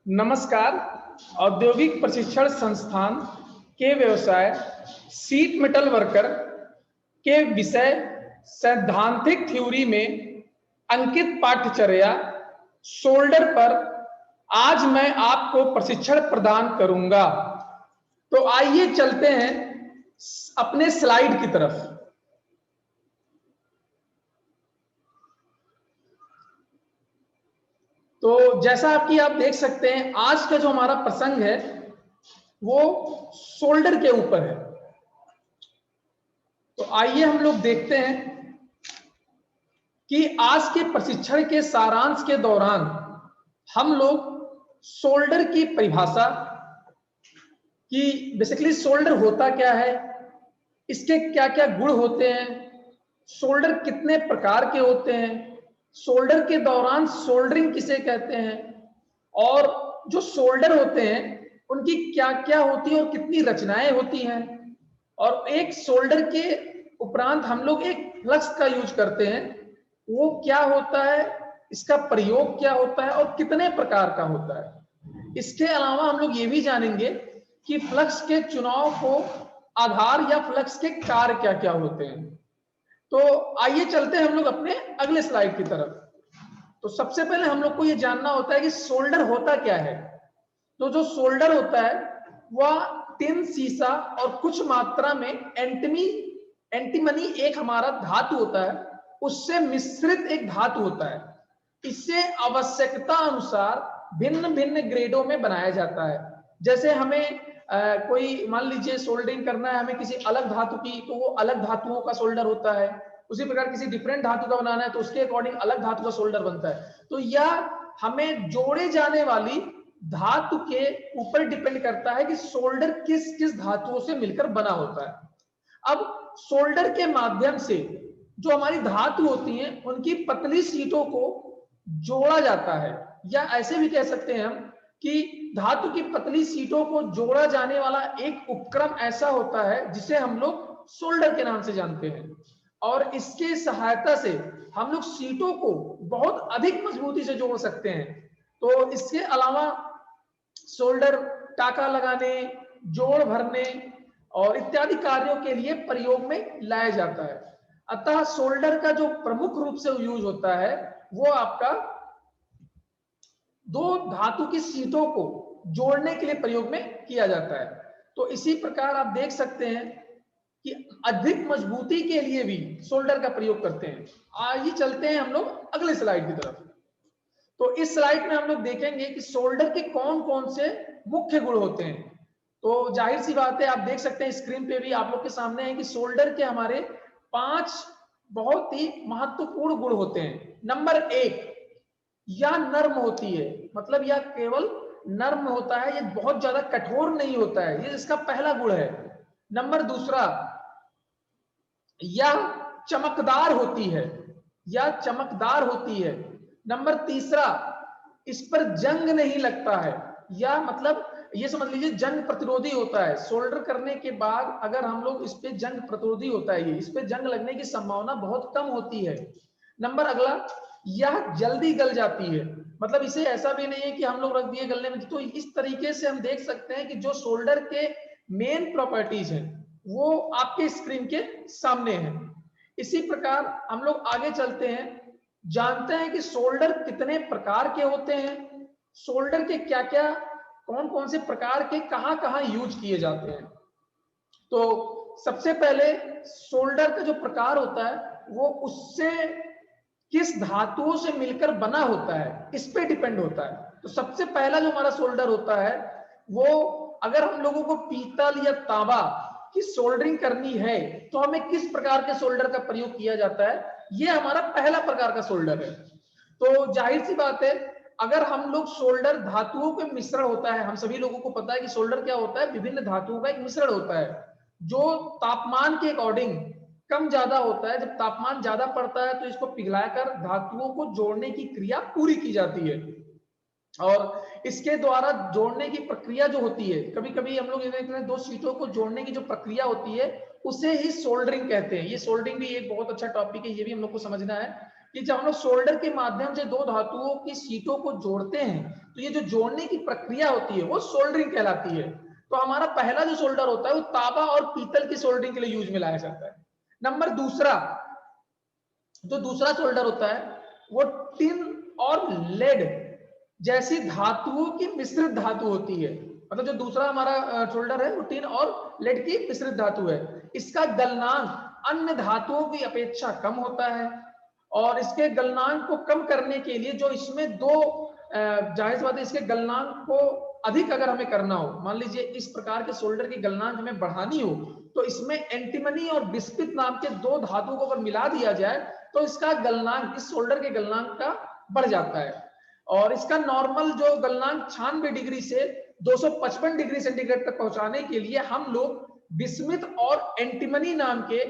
नमस्कार। औद्योगिक प्रशिक्षण संस्थान के व्यवसाय शीट मेटल वर्कर के विषय सैद्धांतिक थ्योरी में अंकित पाठ्यचर्या शोल्डर पर आज मैं आपको प्रशिक्षण प्रदान करूंगा। तो आइए चलते हैं अपने स्लाइड की तरफ। तो जैसा कि आप देख सकते हैं, आज का जो हमारा प्रसंग है वो शोल्डर के ऊपर है। तो आइए हम लोग देखते हैं कि आज के प्रशिक्षण के सारांश के दौरान हम लोग शोल्डर की परिभाषा कि बेसिकली शोल्डर होता क्या है, इसके क्या क्या गुण होते हैं, शोल्डर कितने प्रकार के होते हैं, शोल्डर के दौरान शोल्डरिंग किसे कहते हैं, और जो शोल्डर होते हैं उनकी क्या क्या होती है और कितनी रचनाएं होती हैं, और एक शोल्डर के उपरांत हम लोग एक फ्लक्स का यूज करते हैं, वो क्या होता है, इसका प्रयोग क्या होता है और कितने प्रकार का होता है। इसके अलावा हम लोग ये भी जानेंगे कि फ्लक्स के चुनाव को आधार या फ्लक्स के कार्य क्या क्या होते हैं। तो आइए चलते हैं हम लोग अपने अगले स्लाइड की तरफ। तो सबसे पहले हम लोग को ये जानना होता है कि शोल्डर होता क्या है। तो जो शोल्डर होता है वह टिन, शीशा और कुछ मात्रा में एंटीमनी एक हमारा धातु होता है, उससे मिश्रित एक धातु होता है। इसे आवश्यकता अनुसार भिन्न भिन्न ग्रेडों में बनाया जाता है। जैसे हमें कोई मान लीजिए सोल्डरिंग करना है हमें किसी अलग धातु की, तो वो अलग धातुओं का शोल्डर होता है। उसी प्रकार किसी डिफरेंट धातु का बनाना है तो उसके अकॉर्डिंग अलग धातु का शोल्डर बनता है। तो यह हमें जोड़े जाने वाली धातु के ऊपर डिपेंड करता है कि शोल्डर किस किस धातुओं से मिलकर बना होता है। अब शोल्डर के माध्यम से जो हमारी धातु होती हैं उनकी पतली शीटों को जोड़ा जाता है, या ऐसे भी कह सकते हैं हम कि धातु की पतली शीटों को जोड़ा जाने वाला एक उपकरण ऐसा होता है जिसे हम लोग शोल्डर के नाम से जानते हैं। और इसके सहायता से हम लोग शीटों को बहुत अधिक मजबूती से जोड़ सकते हैं। तो इसके अलावा शोल्डर टाका लगाने, जोड़ भरने और इत्यादि कार्यों के लिए प्रयोग में लाया जाता है। अतः शोल्डर का जो प्रमुख रूप से यूज होता है वो आपका दो धातु की शीटों को जोड़ने के लिए प्रयोग में किया जाता है। तो इसी प्रकार आप देख सकते हैं कि अधिक मजबूती के लिए भी शोल्डर का प्रयोग करते हैं। आइए चलते हैं हम लोग अगले स्लाइड की तरफ। तो इस स्लाइड में हम लोग देखेंगे कि शोल्डर के कौन कौन से मुख्य गुण होते हैं। तो जाहिर सी बात है, आप देख सकते हैं स्क्रीन पे भी आप लोग के सामने है कि शोल्डर के हमारे 5 बहुत ही महत्वपूर्ण गुण होते हैं। नंबर 1, यह नर्म होती है, मतलब यह केवल नर्म होता है, ये बहुत ज्यादा कठोर नहीं होता है, ये इसका पहला गुण है। नंबर दूसरा, यह चमकदार होती है, यह चमकदार होती है। नंबर तीसरा, इस पर जंग नहीं लगता है, या मतलब ये समझ लीजिए जंग प्रतिरोधी होता है। सोल्डर करने के बाद अगर हम लोग इस पे जंग प्रतिरोधी होता है, ये इस पे जंग लगने की संभावना बहुत कम होती है। नंबर अगला, यह जल्दी गल जाती है, मतलब इसे ऐसा भी नहीं है कि हम लोग रख दिए गलने में। तो इस तरीके से हम देख सकते हैं कि जो शोल्डर के मेन प्रॉपर्टीज हैं वो आपके स्क्रीन के सामने है। इसी प्रकार हम लोग आगे चलते हैं, जानते हैं कि शोल्डर कितने प्रकार के होते हैं, शोल्डर के क्या क्या कौन कौन से प्रकार के कहां कहां यूज किए जाते हैं। तो सबसे पहले शोल्डर का जो प्रकार होता है वो उससे किस धातुओं से मिलकर बना होता है इस पे डिपेंड होता है। तो सबसे पहला जो हमारा शोल्डर होता है वो, अगर हम लोगों को पीतल या तांबा की सोल्डरिंग करनी है तो हमें किस प्रकार के शोल्डर का प्रयोग किया जाता है, ये हमारा पहला प्रकार का शोल्डर है। तो जाहिर सी बात है, अगर हम लोग शोल्डर धातुओं के मिश्रण होता है, हम सभी लोगों को पता है कि शोल्डर क्या होता है, विभिन्न धातुओं का एक मिश्रण होता है जो तापमान के अकॉर्डिंग कम ज्यादा होता है। जब तापमान ज्यादा पड़ता है तो इसको पिघलाकर धातुओं को जोड़ने की क्रिया पूरी की जाती है, और इसके द्वारा जोड़ने की प्रक्रिया जो होती है, कभी कभी हम लोग ये देखते हैं दो शीटों को जोड़ने की जो प्रक्रिया होती है उसे ही सोल्डरिंग कहते हैं। ये सोल्डरिंग भी एक बहुत अच्छा टॉपिक है, ये भी हम लोग को समझना है। कि जब हम लोग सोल्डर के माध्यम से दो धातुओं की शीटों को जोड़ते हैं तो ये जो जोड़ने की प्रक्रिया होती है वो सोल्डरिंग कहलाती है। तो हमारा पहला जो सोल्डर होता है वो तांबा और पीतल की सोल्डरिंग के लिए यूज में लाया जाता है। नंबर दूसरा, जो दूसरा सोल्डर होता है वो टिन और लेड जैसी धातुओं की मिश्रित धातु होती है। मतलब जो दूसरा हमारा सोल्डर है वो टिन और लेड की मिश्रित धातु है। इसका गलनांक अन्य धातुओं की अपेक्षा कम होता है और इसके गलनांक को कम करने के लिए जो इसमें दो जाहिर सी बात है इसके गलनांक को अधिक अगर हमें करना हो, मान लीजिए इस प्रकार के सोल्डर की गलनांक हमें बढ़ानी हो तो इसमें एंटीमनी और बिस्पित नाम के दो धातुओं को अगर मिला दिया जाए तो इसका गलनांक, इस सोल्डर के गलनांक का बढ़ जाता है। और इसका नॉर्मल जो गलनांक 96 डिग्री से 255 डिग्री सेंटीग्रेड तक पहुंचाने के लिए हम लोग बिस्मित और एंटीमनी नाम के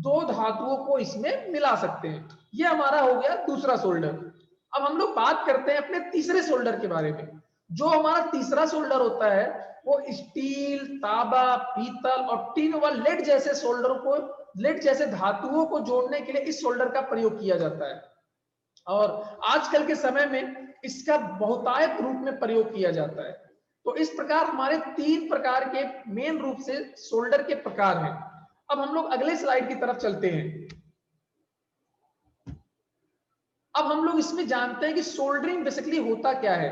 दो धातुओं को इसमें मिला सकते हैं। ये हमारा हो गया दूसरा सोल्डर। अब हम लोग बात करते हैं अपने तीसरे सोल्डर के बारे में। जो हमारा तीसरा सोल्डर होता है वो स्टील, तांबा, पीतल और टिन व लेड जैसे सोल्डरों को, लेड जैसे धातुओं को जोड़ने के लिए इस सोल्डर का प्रयोग किया जाता है और आजकल के समय में इसका बहुतायत रूप में प्रयोग किया जाता है। तो इस प्रकार हमारे तीन प्रकार के मेन रूप से सोल्डर के प्रकार हैं। अब हम लोग अगले स्लाइड की तरफ चलते हैं। अब हम लोग इसमें जानते हैं कि सोल्डरिंग बेसिकली होता क्या है।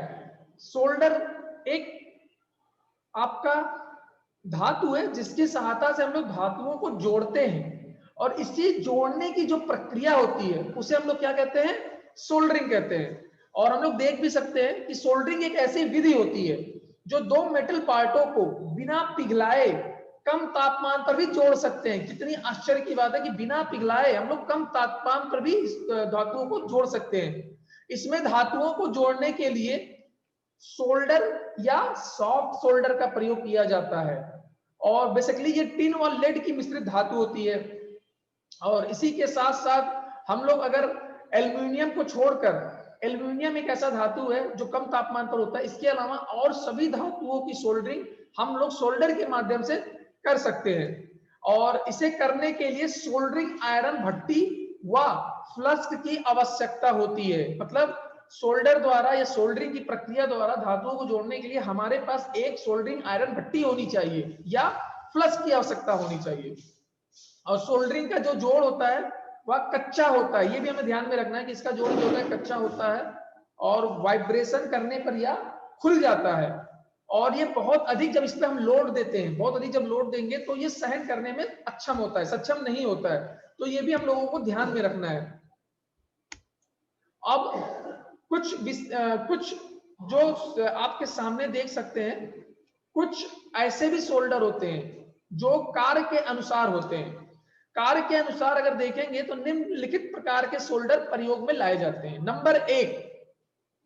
सोल्डर एक आपका धातु है जिसकी सहायता से हम लोग धातुओं को जोड़ते हैं और इसी जोड़ने की जो प्रक्रिया होती है उसे हम लोग क्या कहते हैं, सोल्डरिंग कहते हैं। और हम लोग देख भी सकते हैं कि सोल्डरिंग एक ऐसी विधि होती है जो दो मेटल पार्टों को बिना पिघलाए कम तापमान पर भी जोड़ सकते हैं। कितनी आश्चर्य की बात है कि बिना पिघलाए हम लोग कम तापमान पर भी धातुओं को जोड़ सकते हैं। इसमें धातुओं को जोड़ने के लिए सोल्डर या सॉफ्ट सोल्डर का प्रयोग किया जाता है और बेसिकली ये टिन और लेड की मिश्रित धातु होती है। और इसी के साथ साथ हम लोग अगर एल्युमिनियम को छोड़कर, एल्युमिनियम एक ऐसा धातु है जो कम तापमान पर होता है, इसके अलावा और सभी धातुओं की सोल्डरिंग हम लोग सोल्डर के माध्यम से कर सकते हैं। और इसे करने के लिए सोल्डरिंग आयरन भट्टी व फ्लस्क की आवश्यकता होती है। मतलब सोल्डर द्वारा या सोल्डरिंग की प्रक्रिया द्वारा धातुओं को जोड़ने के लिए हमारे पास एक सोल्डरिंग आयरन भट्टी होनी चाहिए या फ्लस्क की आवश्यकता होनी चाहिए। और सोल्डरिंग का जो जोड़ होता है वह कच्चा होता है, ये भी हमें ध्यान में रखना है कि इसका जोड़ जो है कच्चा होता है और वाइब्रेशन करने पर यह खुल जाता है। और ये बहुत अधिक जब इस पे हम लोड देते हैं, बहुत अधिक जब लोड देंगे तो ये सहन करने में अक्षम होता है, सक्षम नहीं होता है। तो ये भी हम लोगों को ध्यान में रखना है। अब कुछ जो आपके सामने देख सकते हैं, कुछ ऐसे भी सोल्डर होते हैं जो कार्य के अनुसार होते हैं। कार्य के अनुसार अगर देखेंगे तो निम्नलिखित प्रकार के सोल्डर प्रयोग में लाए जाते हैं। नंबर एक,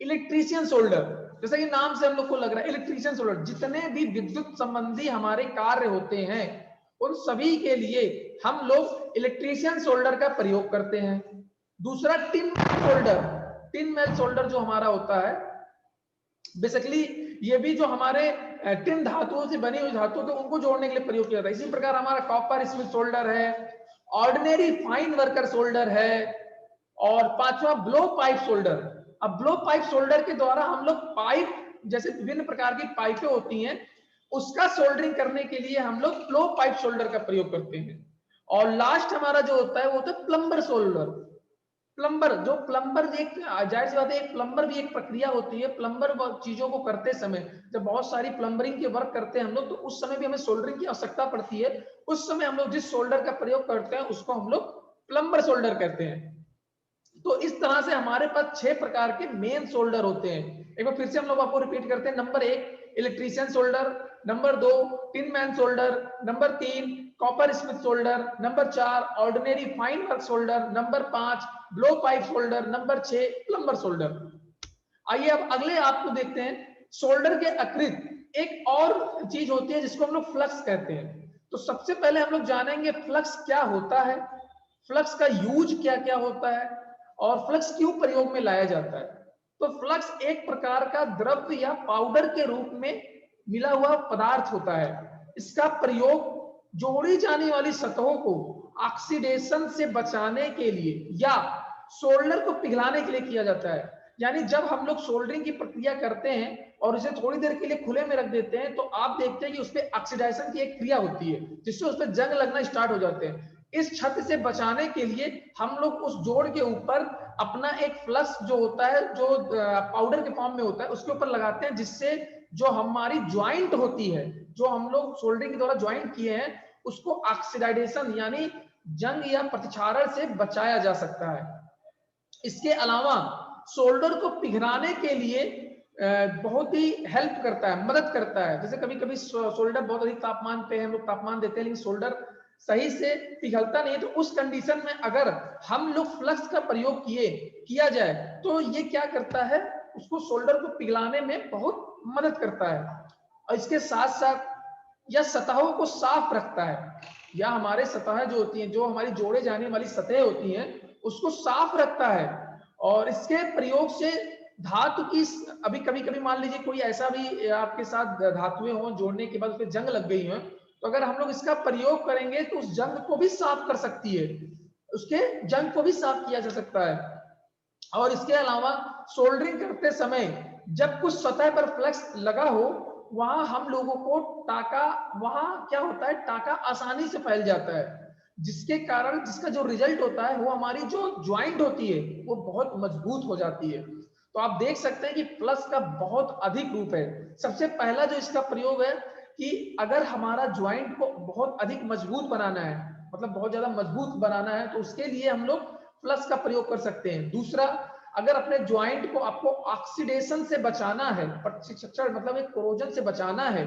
इलेक्ट्रीशियन सोल्डर। जैसा कि नाम से हम लोग को लग रहा है इलेक्ट्रीशियन सोल्डर, जितने भी विद्युत संबंधी हमारे कार्य होते हैं उन सभी के लिए हम लोग इलेक्ट्रीशियन सोल्डर का प्रयोग करते हैं। दूसरा, tin solder. Tin man solder जो हमारा होता है बेसिकली ये भी जो हमारे टिन धातुओं से बनी हुई धातुओं को उनको जोड़ने के लिए प्रयोग किया जाता है। इसी प्रकार हमारा कॉपर स्मिथ सोल्डर है, ऑर्डिनरी फाइन वर्कर सोल्डर है और पांचवा ब्लो पाइप सोल्डर। अब ब्लो पाइप सोल्डर के द्वारा हम लोग पाइप, जैसे विभिन्न प्रकार की पाइपें होती हैं, उसका सोल्डरिंग करने के लिए हम लोग ब्लो पाइप सोल्डर का प्रयोग करते हैं। और लास्ट हमारा जो होता है वो होता है प्लम्बर सोल्डर। प्लम्बर, जो प्लम्बर एक जाहिर सी बात है एक प्लम्बर भी एक प्रक्रिया होती है। प्लम्बर चीजों को करते समय जब बहुत सारी प्लम्बरिंग के वर्क करते हैं हम लोग तो उस समय भी हमें सोल्डरिंग की आवश्यकता पड़ती है। उस समय हम लोग जिस सोल्डर का प्रयोग करते हैं उसको हम लोग प्लम्बर सोल्डर कहते हैं। तो इस तरह से हमारे पास 6 प्रकार के मेन सोल्डर होते हैं। एक बार फिर से हम लोग आपको रिपीट करते हैं। Number 1 electrician solder, number 2 tin man solder, number 3 coppersmith solder, number 4 ordinary fine work solder, number 5 blowpipe solder, number 6 plumber solder. आइए अब अगले आपको देखते हैं। सोल्डर के अतिरिक्त एक और चीज होती है जिसको हम लोग फ्लक्स कहते हैं। तो सबसे पहले हम लोग जानेंगे फ्लक्स क्या होता है, फ्लक्स का यूज क्या क्या होता है और फ्लक्स क्यों प्रयोग में लाया जाता है। तो फ्लक्स एक प्रकार का द्रव्य या पाउडर के रूप में मिला हुआ पदार्थ होता है। इसका प्रयोग जोड़ी जाने वाली सतहों को ऑक्सीडेशन से बचाने के लिए या सोल्डर को पिघलाने के लिए किया जाता है। यानी जब हम लोग सोल्डरिंग की प्रक्रिया करते हैं और इसे थोड़ी देर के लिए खुले में रख देते हैं तो आप देखते हैं कि उस पर ऑक्सीडाइजेशन की एक क्रिया होती है जिससे उस पर जंग लगना स्टार्ट हो जाते हैं। इस क्षति से बचाने के लिए हम लोग उस जोड़ के ऊपर अपना एक फ्लक्स जो होता है, जो पाउडर के फॉर्म में होता है, उसके ऊपर लगाते हैं, जिससे जो हमारी ज्वाइंट होती है, जो हम लोग सोल्डरिंग के द्वारा ज्वाइंट किए हैं, उसको ऑक्सीडाइजेशन यानी जंग या प्रतिक्षारण से बचाया जा सकता है। इसके अलावा सोल्डर को पिघलाने के लिए बहुत ही हेल्प करता है, मदद करता है। जैसे कभी कभी सोल्डर बहुत अधिक तापमान पे हम लोग तापमान देते हैं लेकिन सोल्डर सही से पिघलता नहीं है, तो उस कंडीशन में अगर हम लोग फ्लक्स का प्रयोग किया जाए तो ये क्या करता है, उसको सोल्डर को पिघलाने में बहुत मदद करता है। और इसके साथ साथ यह सतहों को साफ रखता है, या हमारे सतहें जो होती हैं, जो हमारी जोड़े जाने वाली सतहें होती हैं, उसको साफ रखता है। और इसके प्रयोग से धातु की, अभी कभी कभी मान लीजिए कोई ऐसा भी आपके साथ धातुएं हो जोड़ने के बाद उस पर जंग लग गई है, तो अगर हम लोग इसका प्रयोग करेंगे तो उस जंग को भी साफ कर सकती है, उसके जंग को भी साफ किया जा सकता है। और इसके अलावा सोल्डरिंग करते समय जब कुछ सतह पर फ्लक्स लगा हो, वहां हम लोगों को टाका, वहां क्या होता है, टाका आसानी से फैल जाता है, जिसके कारण जिसका जो रिजल्ट होता है वो हमारी जो ज्वाइंट होती है वो बहुत मजबूत हो जाती है। तो आप देख सकते हैं कि फ्लक्स का बहुत अधिक रूप है। सबसे पहला जो इसका प्रयोग है कि अगर हमारा ज्वाइंट को बहुत अधिक मजबूत बनाना है, मतलब बहुत ज्यादा मजबूत बनाना है, तो उसके लिए हम लोग फ्लक्स का प्रयोग कर सकते हैं। दूसरा, अगर अपने ज्वाइंट को आपको ऑक्सीडेशन से बचाना है, प्रतिक्षरण मतलब एक कोरोजन से बचाना है,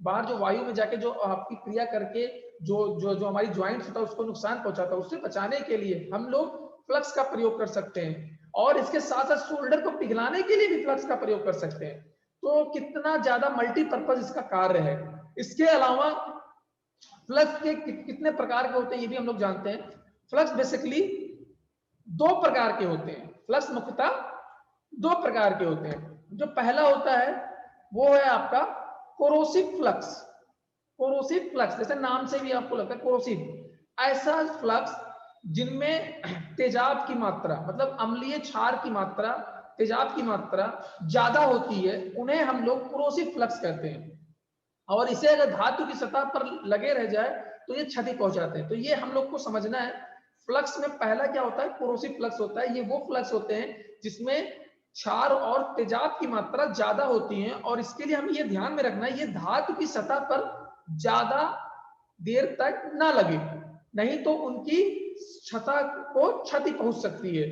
बाहर जो वायु में जाके जो आपकी क्रिया करके जो जो जो हमारी ज्वाइंट होता है उसको नुकसान पहुंचाता है, उससे बचाने के लिए हम लोग फ्लक्स का प्रयोग कर सकते हैं। और इसके साथ साथ शोल्डर को पिघलाने के लिए भी फ्लक्स का प्रयोग कर सकते हैं। तो कितना ज्यादा मल्टीपर्पज इसका कार्य है। इसके अलावा फ्लक्स के कितने प्रकार के होते हैं ये भी हम लोग जानते हैं। फ्लक्स बेसिकली दो प्रकार के होते हैं। फ्लक्स मुख्यतः दो प्रकार के होते हैं। जो पहला होता है वो है आपका कोरोसिव फ्लक्स। कोरोसिव फ्लक्स जैसे नाम से भी आपको लगता है कोरोसिव, ऐसा फ्लक्स जिनमें तेजाब की मात्रा, मतलब अम्लीय क्षार की मात्रा, तेजाब की मात्रा ज्यादा होती है, उन्हें हम लोग कोरोसिव फ्लक्स कहते हैं। और इसे अगर धातु की सतह पर लगे रह जाए तो ये क्षति पहुंचाते हैं। तो ये हम लोग को समझना है। फ्लक्स में पहला क्या होता है, कोरोसिव फ्लक्स होता है। ये वो फ्लक्स होते हैं जिसमें क्षार और तेजाब की मात्रा ज्यादा होती है, और इसके लिए हमें ये ध्यान में रखना है ये धातु की सतह पर ज्यादा देर तक ना लगे, नहीं तो उनकी सतह को क्षति पहुंच सकती है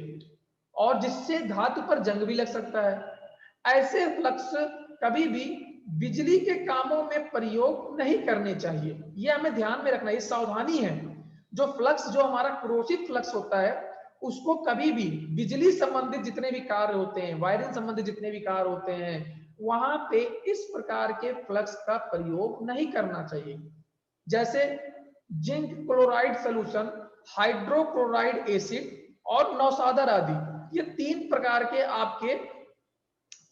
और जिससे धातु पर जंग भी लग सकता है। ऐसे फ्लक्स कभी भी बिजली के कामों में प्रयोग नहीं करने चाहिए, ये हमें ध्यान में रखना, ये सावधानी है। जो फ्लक्स, जो हमारा कोरोसिव फ्लक्स होता है, उसको कभी भी बिजली संबंधित जितने भी कार्य होते हैं, वायरिंग संबंधित जितने भी कार्य होते हैं, वहां पे इस प्रकार के फ्लक्स का प्रयोग नहीं करना चाहिए। जैसे zinc chloride solution, hydrochloride acid और नौसादर आदि, ये तीन प्रकार के आपके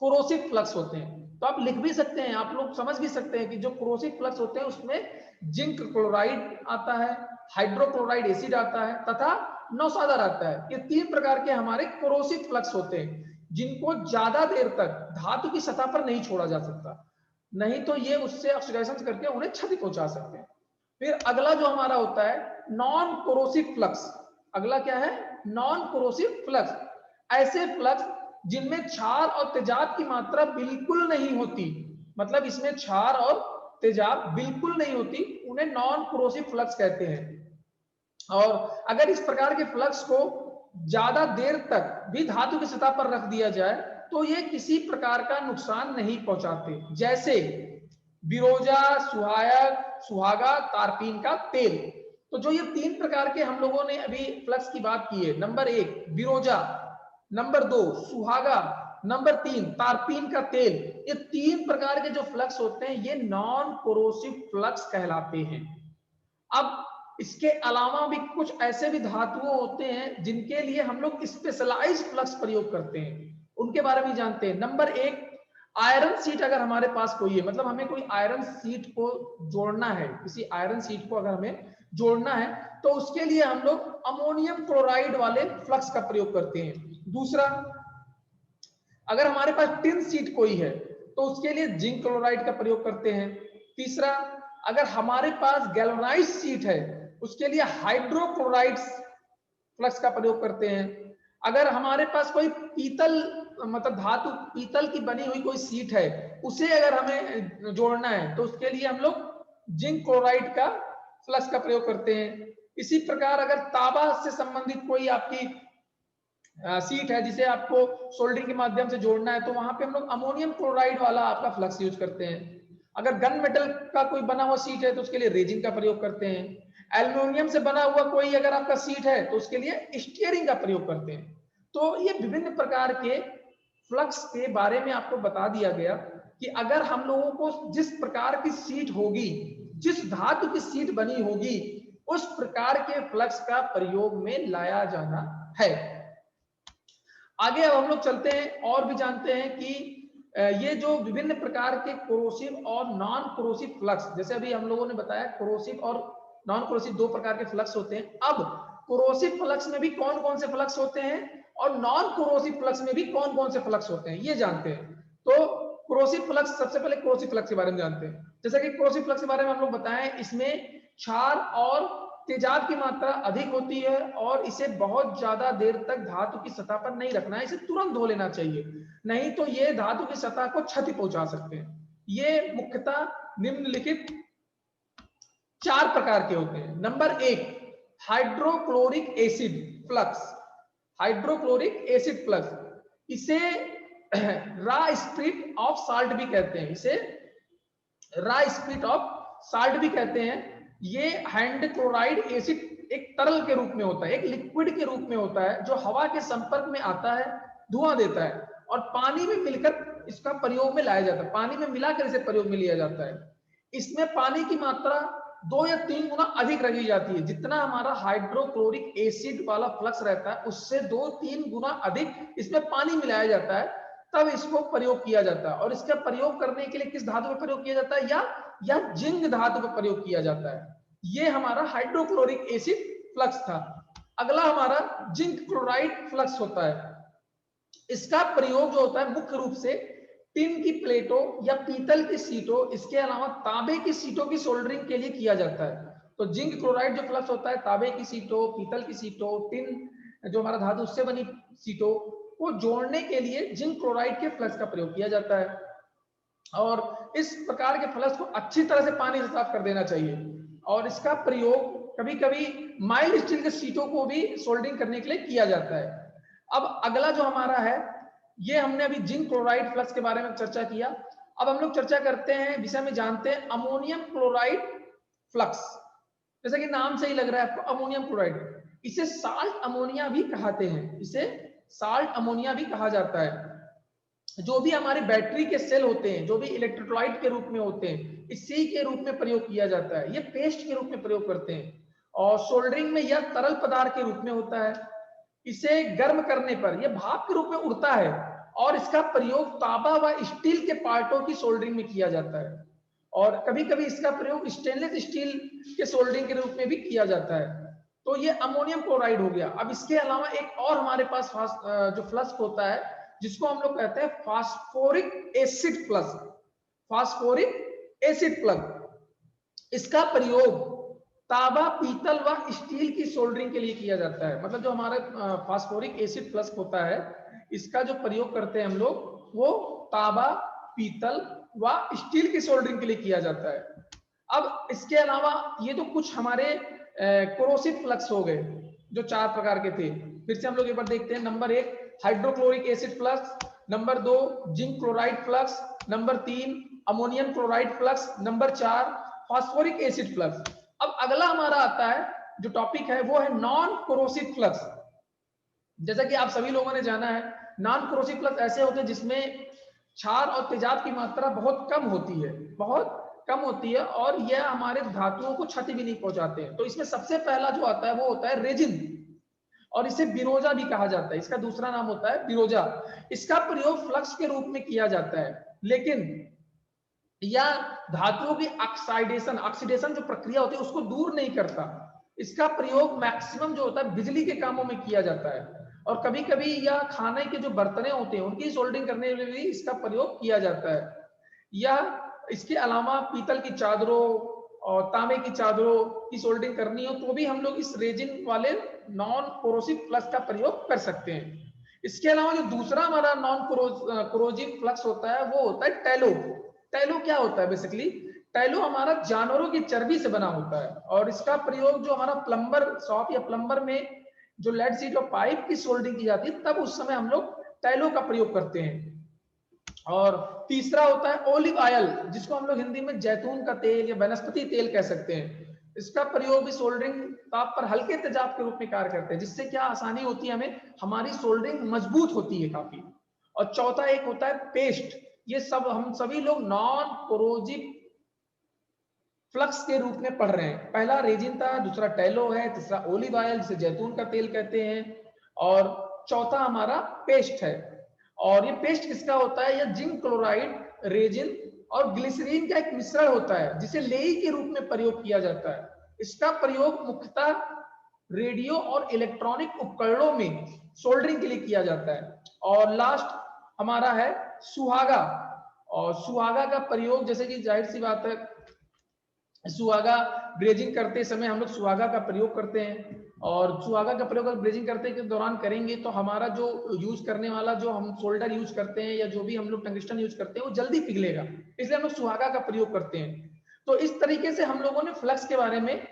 कोरोसिव फ्लक्स होते हैं। तो आप लिख भी सकते हैं, आप लोग समझ भी सकते हैं कि जो कोरोसिव फ्लक्स होते हैं उसमें जिंक क्लोराइड आता है, हाइड्रोक्लोराइड एसिड आता है तथा नौसादर आता है। ये तीन प्रकार के हमारे कोरोसिव फ्लक्स होते हैं जिनको ज्यादा देर तक धातु की सतह पर नहीं छोड़ा जा सकता, नहीं तो ये उससे ऑक्सीडेशन करके उन्हें क्षति पहुंचा सकते हैं। फिर अगला जो हमारा होता है नॉन कोरोसिव फ्लक्स। अगला क्या है, नॉन कोरोसिव फ्लक्स। ऐसे फ्लक्स जिनमें क्षार और तेजाब की मात्रा बिल्कुल नहीं होती, मतलब इसमें क्षार और तेजाब बिल्कुल नहीं होती, उन्हें नॉन कोरोसिव फ्लक्स कहते हैं। और अगर इस प्रकार के फ्लक्स को ज्यादा देर तक भी धातु की सतह पर रख दिया जाए तो ये किसी प्रकार का नुकसान नहीं पहुंचाते। जैसे बिरोजा, सुहायक, सुहागा, तारपीन का तेल। तो जो ये तीन प्रकार के हम लोगों ने अभी फ्लक्स की बात की है, नंबर 1 बिरोजा, नंबर 2 सुहागा, नंबर 3 तारपीन का तेल, ये तीन प्रकार के जो फ्लक्स होते हैं ये नॉन कोरोसिव फ्लक्स कहलाते हैं। अब इसके अलावा भी कुछ ऐसे भी धातुओं होते हैं जिनके लिए हम लोग स्पेशलाइज्ड फ्लक्स प्रयोग करते हैं, उनके बारे में जानते हैं। नंबर 1 आयरन सीट, अगर हमारे पास कोई है, मतलब हमें कोई आयरन सीट को जोड़ना है, किसी आयरन सीट को अगर हमें जोड़ना है तो उसके लिए हम लोग अमोनियम क्लोराइड वाले फ्लक्स का प्रयोग करते हैं। दूसरा, अगर हमारे पास टिन शीट कोई है तो उसके लिए जिंक क्लोराइड का प्रयोग करते हैं। तीसरा, अगर हमारे पास गैल्वेनाइज्ड शीट है उसके लिए हाइड्रोक्लोराइड फ्लक्स का प्रयोग करते हैं। अगर हमारे पास कोई पीतल मतलब धातु पीतल की बनी हुई कोई शीट है उसे अगर हमें जोड़ना है तो उसके लिए हम लोग जिंक क्लोराइड का फ्लक्स का प्रयोग करते हैं। इसी प्रकार अगर तांबा से संबंधित कोई आपकी शीट है जिसे आपको सोल्डरिंग के माध्यम से जोड़ना है तो वहां पे हम लोग अमोनियम क्लोराइड वाला आपका फ्लक्स यूज करते हैं। अगर गन मेटल का कोई बना हुआ शीट है तो उसके लिए रेजिन का प्रयोग करते हैं। एल्युमिनियम से बना हुआ कोई अगर आपका शीट है तो उसके लिए स्टीयरिंग का प्रयोग करते हैं। तो ये विभिन्न प्रकार के फ्लक्स के बारे में आपको बता दिया गया कि अगर हम लोगों को जिस प्रकार की शीट होगी, जिस धातु की शीट बनी होगी, उस प्रकार के फ्लक्स का प्रयोग में लाया जाना है। आगे अब हम लोग चलते हैं और भी जानते हैं कि ये जो विभिन्न प्रकार के कोरोसिव और नॉन कोरोसिव फ्लक्स, जैसे अभी हम लोगों ने बताया कोरोसिव और नॉन कोरोसिव दो प्रकार के फ्लक्स होते हैं। अब कोरोसिव फ्लक्स में भी कौन कौन से फ्लक्स होते हैं और नॉन कोरोसिव फ्लक्स में भी कौन कौन से फ्लक्स होते हैं ये जानते हैं। तो कोरोसिव फ्लक्स, सबसे पहले कोरोसिव फ्लक्स के बारे में जानते हैं। जैसा कि कोरोसिव फ्लक्स के बारे में हम लोग बताएं, इसमें क्षार और तेजाब की मात्रा अधिक होती है और इसे बहुत ज्यादा देर तक धातु की सतह पर नहीं रखना है, इसे तुरंत धो लेना चाहिए, नहीं तो ये धातु की सतह को क्षति पहुंचा सकते हैं। ये मुख्यतः निम्नलिखित चार प्रकार के होते हैं। नंबर एक, hydrochloric acid flux. Hydrochloric acid flux, इसे रा स्प्रिट ऑफ साल्ट भी कहते हैं, इसे रा स्प्रिट ऑफ साल्ट भी कहते हैं। ये हाइड्रोक्लोराइड एसिड एक तरल के रूप में होता है, एक लिक्विड के रूप में होता है जो हवा के संपर्क में आता है, धुआं देता है और पानी में मिलकर इसका प्रयोग में लाया जाता है, पानी में मिलाकर इसे प्रयोग में लिया जाता है। इसमें पानी की मात्रा 2 या 3 गुना अधिक रखी जाती है। जितना हमारा हाइड्रोक्लोरिक एसिड वाला फ्लक्स रहता है उससे 2-3 गुना अधिक इसमें पानी मिलाया जाता है, तब इसको प्रयोग किया जाता है। और इसका प्रयोग करने के लिए किस धातु का प्रयोग किया जाता है, या जिंक धातु का प्रयोग किया जाता है। ये हमारा हाइड्रोक्लोरिक एसिड फ्लक्स था। अगला हमारा जिंक क्लोराइड फ्लक्स होता है। इसका प्रयोग जो होता है मुख्य रूप से टिन की प्लेटों या पीतल की सीटों, इसके अलावा तांबे की सीटों की सोल्डरिंग के लिए किया जाता है। तो जिंक क्लोराइड जो फ्लक्स होता है तांबे की सीटों, पीतल की सीटों, टिन जो हमारा धातु उससे बनी सीटों को जोड़ने के लिए जिंक क्लोराइड के फ्लक्स का प्रयोग किया जाता है। और इस प्रकार के फ्लक्स को अच्छी तरह से पानी से साफ कर देना चाहिए। और इसका प्रयोग कभी कभी माइल्ड स्टील के सीटों को भी सोल्डरिंग करने के लिए किया जाता है। अब अगला जो हमारा है, ये हमने अभी जिंक क्लोराइड फ्लक्स के बारे में चर्चा किया। अब हम लोग चर्चा करते हैं, विषय में जानते हैं अमोनियम क्लोराइड फ्लक्स। जैसा कि नाम से ही लग रहा है आपको, अमोनियम क्लोराइड, इसे साल्ट अमोनिया भी कहते हैं, इसे साल्ट अमोनिया भी कहा जाता है। जो भी हमारे बैटरी के सेल होते हैं, जो भी इलेक्ट्रोलाइट के रूप में होते हैं, इसी के रूप में प्रयोग किया जाता है। ये पेस्ट के रूप में प्रयोग करते हैं और सोल्डरिंग में यह तरल पदार्थ के रूप में होता है। इसे गर्म करने पर यह भाप के रूप में उड़ता है और इसका प्रयोग तांबा व स्टील के पार्टों की सोल्डरिंग में किया जाता है। और कभी कभी इसका प्रयोग स्टेनलेस स्टील के सोल्डरिंग के रूप में भी किया जाता है। तो ये अमोनियम क्लोराइड हो गया। अब इसके अलावा एक और हमारे पास जो फ्लक्स होता है जिसको हम लोग कहते हैं phosphoric acid flux. Phosphoric acid flux, इसका प्रयोग तांबा, पीतल व स्टील की सोल्डरिंग के लिए किया जाता है। मतलब जो हमारा फास्फोरिक एसिड फ्लक्स होता है, इसका जो प्रयोग करते हैं हम लोग वो तांबा, पीतल व स्टील की सोल्डरिंग के लिए किया जाता है। अब इसके अलावा ये तो कुछ हमारे कोरोसिव फ्लक्स हो गए जो 4 प्रकार के थे। फिर से हम लोग एक बार देखते हैं। Number 1 hydrochloric acid flux, number 2 zinc chloride flux, number 3 ammonium chloride flux, number 4 phosphoric acid flux. अब अगला हमारा आता है जो टॉपिक है वो है नॉन कोरोसिव फ्लक्स। जैसा कि आप सभी लोगों ने जाना है, नॉन कोरोसिव फ्लक्स ऐसे होते हैं जिसमें क्षार और तेजाब की मात्रा बहुत कम होती है, बहुत कम होती है और यह हमारे धातुओं को क्षति भी नहीं पहुंचाते हैं। तो इसमें सबसे पहला जो आता है वो होता है रेजिन, और इसे बिरोजा भी कहा जाता है। इसका दूसरा नाम होता है बिरोजा। इसका प्रयोग फ्लक्स के रूप में किया जाता है, लेकिन या धातुओं की ऑक्सीडेशन जो प्रक्रिया होती है उसको दूर नहीं करता। इसका प्रयोग मैक्सिमम जो होता है बिजली के कामों में किया जाता है, और कभी कभी या खाने के जो बर्तने होते हैं उनकी सोल्डरिंग करने के लिए भी इसका प्रयोग किया जाता है। या इसके अलावा पीतल की चादरों और तांबे की चादरों की सोल्डरिंग करनी हो तो भी हम लोग इस रेजिन वाले नॉन कोरोसिव फ्लक्स का प्रयोग कर सकते हैं। इसके अलावा जो दूसरा हमारा नॉन कोरोजिव फ्लक्स होता है वो होता है टैलो। टैलो क्या होता है? बेसिकली टैलो हमारा जानवरों की चर्बी से बना होता है, और इसका प्रयोग जो हमारा प्लम्बर शॉप या प्लम्बर में जो लेड सीट और पाइप की सोल्डरिंग की जाती है तब उस समय हम लोग टैलो का प्रयोग करते हैं। और तीसरा होता है ओलिव ऑयल, जिसको हम लोग हिंदी में जैतून का तेल या वनस्पति तेल कह सकते हैं। इसका प्रयोग भी सोल्डरिंग ताप पर हल्के तेजाब के रूप में कार्य करते हैं, जिससे क्या आसानी होती है हमें, हमारी सोल्डरिंग मजबूत होती है काफी। और चौथा एक होता है पेस्ट। ये सब हम सभी लोग नॉन कोरोजिव फ्लक्स के रूप में पढ़ रहे हैं। पहला रेजिन था, दूसरा टैलो है, तीसरा ओलिव ऑयल जिसे जैतून का तेल कहते हैं, और चौथा हमारा पेस्ट है। और ये पेस्ट किसका होता है? यह जिंक क्लोराइड, रेजिन और ग्लिसरीन का एक मिश्रण होता है जिसे लेई के रूप में प्रयोग किया जाता है। इसका प्रयोग मुख्यतः रेडियो और इलेक्ट्रॉनिक उपकरणों में सोल्डरिंग के लिए किया जाता है। और लास्ट हमारा है सुहागा। और सुहागा का प्रयोग, जैसे कि जाहिर सी बात है, सुहागा ब्रेजिंग करते समय हम लोग सुहागा का प्रयोग करते हैं, और सुहागा का प्रयोग अगर ब्रेजिंग करते के दौरान करेंगे तो हमारा जो यूज करने वाला जो हम सोल्डर यूज करते हैं या जो भी हम लोग टंगस्टन यूज करते हैं वो जल्दी पिघलेगा, इसलिए हम लोग सुहागा का प्रयोग करते हैं। तो इस तरीके से हम लोगों ने फ्लक्स के बारे में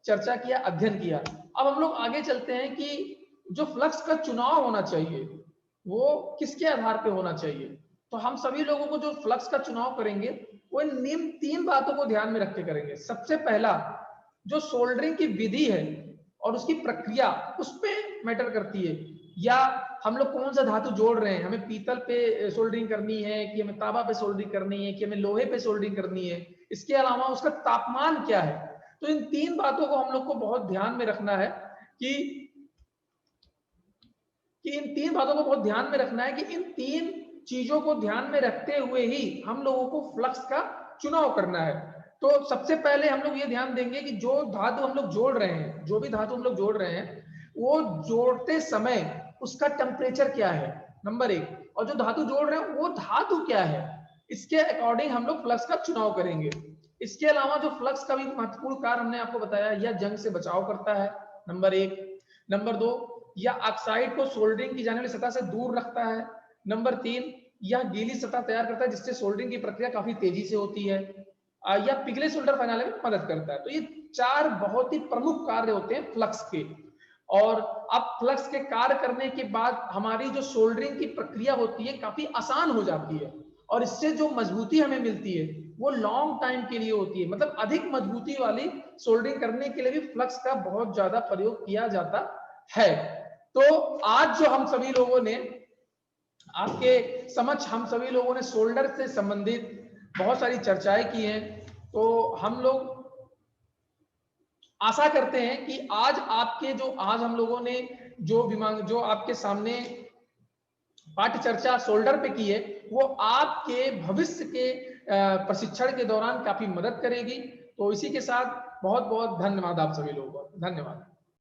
चर्चा किया, अध्ययन किया। अब हम लोग आगे चलते हैं कि जो फ्लक्स का चुनाव होना चाहिए वो किसके आधार पर होना चाहिए। तो हम सभी लोगों को जो फ्लक्स का चुनाव करेंगे वो निम्न तीन बातों को ध्यान में रख के करेंगे। सबसे पहला, जो सोल्डरिंग की विधि है और उसकी प्रक्रिया उस पे मैटर करती है, या हम लोग कौन सा धातु जोड़ रहे हैं, हमें पीतल पे सोल्डरिंग करनी है कि हमें तांबा पे सोल्डरिंग करनी है कि हमें लोहे पे सोल्डरिंग करनी है। इसके अलावा उसका तापमान क्या है। तो इन तीन बातों को हम लोग को बहुत ध्यान में रखना है कि इन तीन बातों को बहुत ध्यान में रखना है कि इन तीन चीजों को ध्यान में रखते हुए ही हम लोगों को फ्लक्स का चुनाव करना है। तो सबसे पहले हम लोग ये ध्यान देंगे कि जो धातु हम लोग जोड़ रहे हैं, जो भी धातु हम लोग जोड़ रहे हैं, वो जोड़ते समय उसका टेम्परेचर क्या है, नंबर एक। और जो धातु जोड़ रहे हैं वो धातु क्या है, इसके अकॉर्डिंग हम लोग फ्लक्स का चुनाव करेंगे। इसके अलावा जो फ्लक्स का भी महत्वपूर्ण कार्य हमने आपको बताया, यह जंग से बचाव करता है, नंबर एक। नंबर दो, या ऑक्साइड को सोल्डरिंग की जाने वाली सतह से दूर रखता है। नंबर तीन, यह गीली सतह तैयार करता है जिससे सोल्डरिंग की प्रक्रिया काफी तेजी से होती है। या पिघले सोल्डर फैलाने में मदद करता है। तो ये चार बहुत ही प्रमुख कार्य होते हैं फ्लक्स के। और अब फ्लक्स के कार्य करने के बाद हमारी जो सोल्डरिंग की प्रक्रिया होती है काफी आसान हो जाती है, और इससे जो मजबूती हमें मिलती है वो लॉन्ग टाइम के लिए होती है। मतलब अधिक मजबूती वाली सोल्डरिंग करने के लिए भी फ्लक्स का बहुत ज्यादा प्रयोग किया जाता है। तो आज जो हम सभी लोगों ने आपके समक्ष हम सभी लोगों ने सोल्डर से संबंधित बहुत सारी चर्चाएं की हैं। तो हम लोग आशा करते हैं कि आज हम लोगों ने जो आपके सामने पाठ्य चर्चा शोल्डर पे की है वो आपके भविष्य के प्रशिक्षण के दौरान काफी मदद करेगी। तो इसी के साथ बहुत बहुत धन्यवाद आप सभी लोगों को। धन्यवाद।